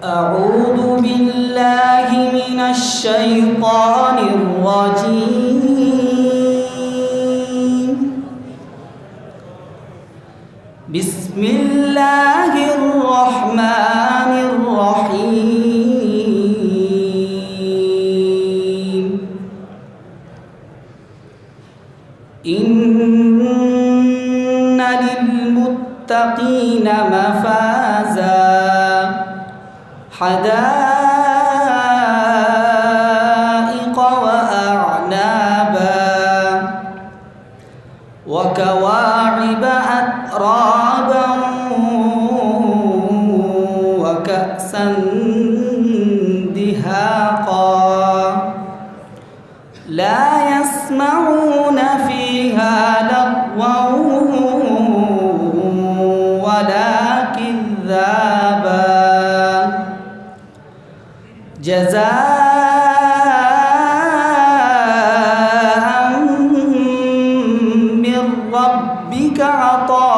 أعوذ بالله من الشيطان الرجيم. بسم الله الرحمن الرحيم. إن للمتقين مفازا حدائق وأعنابا وكواعب أترابا وكأسا دهاقا لا يسمعون فيها لغوا ولا كذابا جزاء من ربك عطاء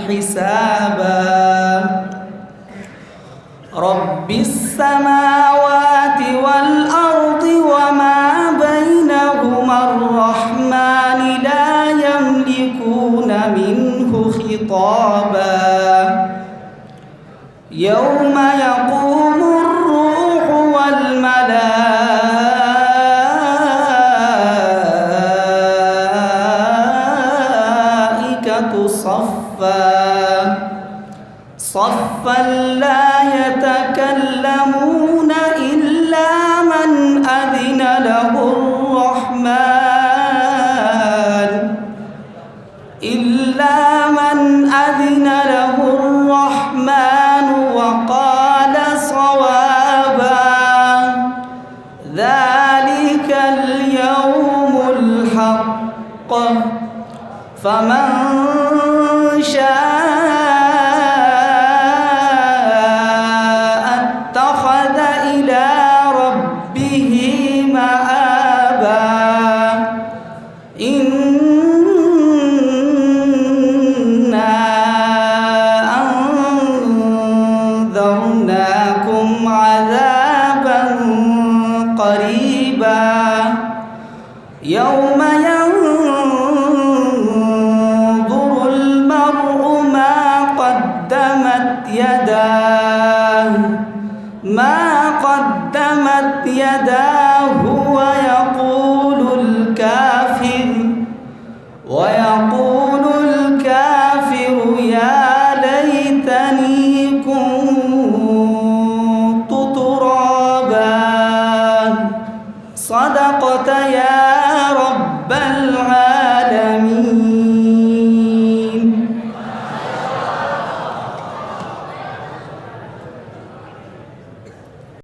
حسابا رب السماوات والأرض وما بينهما الرحمن لا يملكون منه خطابا يوم يقوم الروح والملائكة صفا لا يتكلمون إلا من أذن له الرحمن وقال صوابا ذلك اليوم الحق فمن شاء اتخذ إلى ربه مآبا أنذرناكم عذابا قريبا يوم ينظر المرء ما قدمت يداه ويقول الكافر يا ليتني كنت ترابا صدقت يا